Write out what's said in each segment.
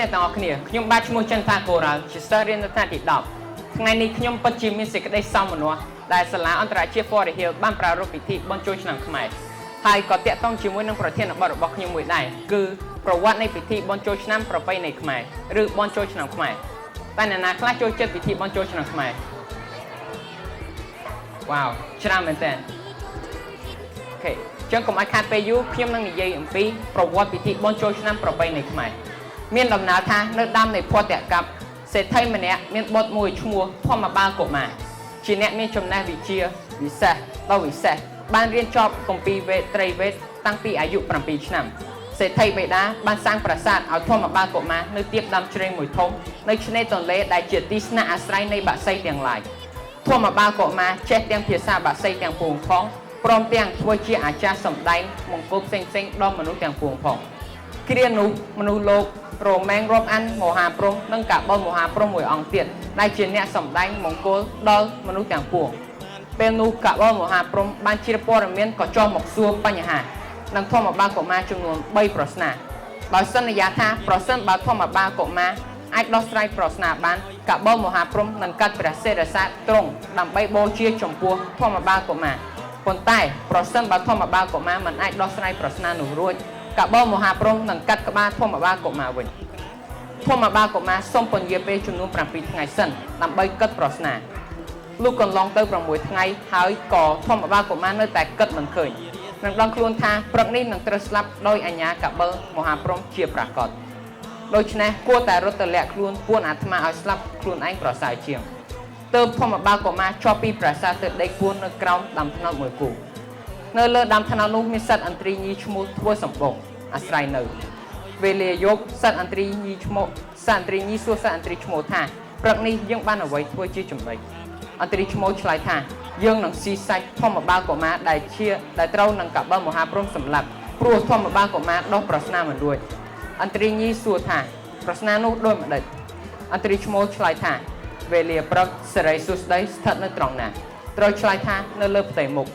អ្នកទាំងអស់គ្នាខ្ញុំបាទឈ្មោះចន្ទថាកូរ៉ាល់ជាសិស្សរៀននៅថ្នាក់ទី10ថ្ងៃនេះខ្ញុំពិតជាមានសេចក្តីសោមនស្សដែលសាលាអន្តរជាតិ Forest Hill បានប្រារព្ធពិធីបុណ្យចូលឆ្នាំខ្មែរហើយក៏តាក់ទងជាមួយនឹងប្រធានបទរបស់ខ្ញុំមួយដែរគឺប្រវត្តិនៃពិធីបុណ្យចូលឆ្នាំប្រពៃណីខ្មែរឬបុណ្យចូលឆ្នាំខ្មែរតែអ្នកណាខ្លះចូលចិត្តពិធីបុណ្យចូលឆ្នាំខ្មែរវ៉ាវច្រើនមែនតើអូខេចឹងកុំឲ្យខាតពេលយូរខ្ញុំនឹងនិយាយអំពីប្រវត្តិពិធីបុណ្យចូលឆ្នាំប្រពៃណីខ្មែរមានដំណើរថានៅដើមនៃភវតកັບសេដ្ឋីម្នាក់មានបុត្រមួយឈ្មោះធម្មបាលកុមារជាអ្នកមានចំណេះវិជ្ជាវិសេសដ៏វិសេសបានរៀនចប់គម្ពីរវេទត្រីវេទតាំងពីអាយុ7ឆ្នាំសេដ្ឋីបិតាបានសាងប្រាសាទឲ្យធម្មបាលកុមារនៅទៀបដើមជ្រៃមួយធំនៅឆ្នេរទន្លេដែលជាទីស្នាក់អាស្រ័យនៃបក្សីទាំងឡាយធម្មបាលកុមារចេះទាំងភាសាបក្សីទាំងពួងផងព្រមទាំងធ្វើជាអាចារ្យសម្ដែងមង្គលផ្សេងៗដល់មនុស្សទាំងពួងផងគ្រានោះមនុស្សលោករមែងរាប់អានមហាព្រហ្មនិងកាបូលមហាព្រហ្មមួយអង្គទៀតដែលជាអ្នកសម្ដែងមង្គលដល់មនុស្សទាំងពួងពេលនោះកាបូលមហាព្រហ្មបានជ្រាបព័ត៌មានក៏ចុះមកសួរបញ្ហានឹងធម្មបាលកុមារចំនួន3ប្រស្នាដោយសន្យាថាប្រសិនបើធម្មបាលកុមារអាចដោះស្រាយប្រស្នាបានកាបូលមហាព្រហ្មនឹងកាត់ព្រះសិរសាទ្រង់ដើម្បីបូជាចំពោះធម្មបាលកុមារប៉ុន្តែប្រសិនបើធម្មបាលកុមារមិនអាចដោះស្រាយប្រស្នានោះរួចកាបូលមហាព្រហ្មនឹងកាត់ក្បាលធម្មបាលកុមារវិញធម្មបាលកុមារសូមពន្យាពេលចំនួន7ថ្ងៃសិនដើម្បីគិតប្រស្នាលុះកន្លងទៅ6ថ្ងៃហើយក៏ធម្មបាលកុមារនៅតែគិតមិនឃើញនឹងដឹងខ្លួនថាព្រឹកនេះនឹងត្រូវស្លាប់ដោយអញ្ញាកាបូលមហាព្រហ្មជាប្រាកដដូច្នេះគួរតែរត់ទៅលាក់ខ្លួនពួនអាត្មាឲ្យស្លាប់ខ្លួនឯងប្រសើរជាងទើបធម្មបាលកុមារជាប់ពីប្រាសាទទៅដេកពួននៅក្រោមដាំត្នោតមួយគូនៅលើដាំត្នោតនោះមានសត្វឥន្ទ្រីញីឈ្មោះធ្វើសម្បុកអាស្រ័យនៅវេលាយប់សត្វឥន្ទ្រីញីឈ្មោះសត្វឥន្ទ្រីញីសួរសត្វឥន្ទ្រីឈ្មោះថាព្រឹកនេះយើងបានអ្វីធ្វើជាចំណេញឥន្ទ្រីឈ្មោះឆ្លើយថាយើងនឹងស៊ីសាច់ធម្មបាលកុមារដែលត្រូវនឹងកាបូលមហាព្រហ្មសម្លាប់ព្រោះធម្មបាលកុមារដោះប្រស្នាមិនរួចឥន្ទ្រីញីសួរថាប្រស្នានោះដូចម្ដេចឥន្ទ្រីឈ្មោះឆ្លើយថាវេលាព្រឹកសិរីសួស្ដីស្ថិតនៅត្រង់ណាត្រូវឆ្លើយថានៅលើផ្ទៃមុខ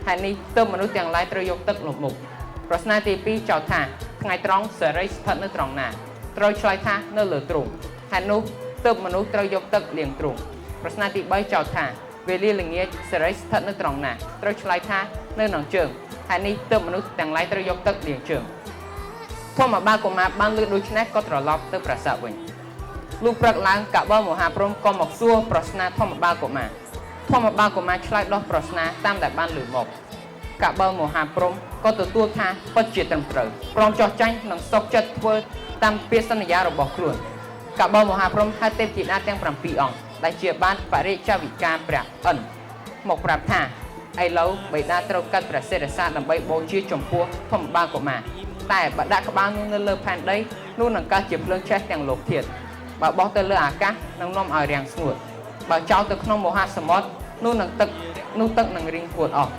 ហេតុនេះទើបមនុស្សទាំងឡាយត្រូវយកទឹកលុបមុខប្រស្នាទី2ចោទថាថ្ងៃត្រង់សិរីស្ថិតនៅត្រង់ណាត្រូវឆ្លើយថានៅលើទ្រូងហេតុនោះទើបមនុស្សត្រូវយកទឹកលាងទ្រូងប្រស្នាទី3ចោទថាវេលាល្ងាចសិរីស្ថិតនៅត្រង់ណាត្រូវឆ្លើយថានៅនឹងជើងហេតុនេះទើបមនុស្សទាំងឡាយត្រូវយកទឹកលាងជើងធម្មបាលកុមារបានលើដូច្នេះក៏ត្រឡប់ទៅប្រាសាទវិញលុះព្រឹកឡើងកាបូលមហាព្រហ្មក៏មកសួរប្រស្នាធម្មបាលកុមារធម្មបាលកុមារឆ្លើយដោះប្រស្នាតាមដែលបានលើមកកាបូលមហាព្រហ្មក៏ទទួលថាពិតជាត្រឹមត្រូវព្រមចោះចាញ់និងសុខចិត្តធ្វើតាមពាក្យសន្យារបស់ខ្លួនកាបូលមហាព្រហ្មហៅទេពធីតាទាំង7អង្គដែលជាបានបរិជ្ជវិការព្រះអិនមកប្រាប់ថាឥឡូវបិតាត្រូវកាត់ព្រះសិរសាដើម្បីបូជាចំពោះធម្មបាលកុមារតែបើដាក់ក្បាលនោះនៅលើផែនដីនោះនឹងកើតជាភ្លើងឆេះទាំងលោកធាតុបើបោះទៅលើអាកាសនឹងនាំឲ្យរាំងស្ងួតបើចោលទៅក្នុងមហាសមុទ្រនោះទឹកនឹងរីងពួតអស់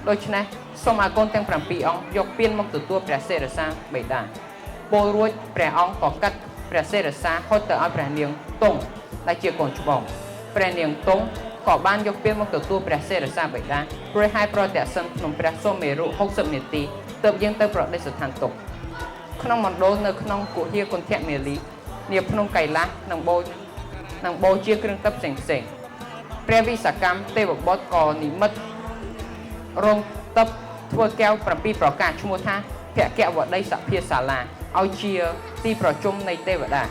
ដូច្នេះសូមឲ្យកូនទាំង7អង្គយកពានមកទទួលព្រះសិរសាបិតាពលរួចព្រះអង្គក៏កាត់ព្រះសិរសាហុចទៅឲ្យព្រះនាងទង់ដែលជាកូនច្បងព្រះនាងទង់ក៏បានយកពានមកទទួលព្រះសិរសាបិតារួចហើយប្រតិសិនក្នុងព្រះសូមេរុ60នាទីទើបយើងទៅប្រតិស្ថានទុកក្នុងមណ្ឌលនៅក្នុងគុហាគន្ធមាលីនាភ្នំកៃឡាសនឹងបូជាគ្រឿងទឹកផ្សេងព្រះវិសាកម្មទេវបុត្រក៏និមិត្តរោងទឹកធ្វើកែវ7ប្រការឈ្មោះថាភគវតីសភាសាលាឲ្យជាទីប្រជុំនៃទេវតា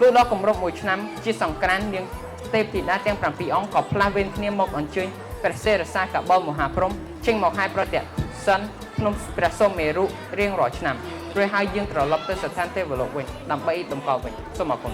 លុះដល់គម្រប់1ឆ្នាំជាសង្ក្រាន្តនាងទេពធីតាទាំង7អង្គក៏ផ្លាស់វេនគ្នាមកអញ្ជើញព្រះសិរសាកាបូលមហាព្រហ្មចេញមកឲ្យប្រតិសិនក្នុងព្រះសូមេរុរៀងរាល់ឆ្នាំរួចហើយយើងត្រឡប់ទៅស្ថានទេវលោកវិញដើម្បីតម្កល់វិញសូមអរគុណ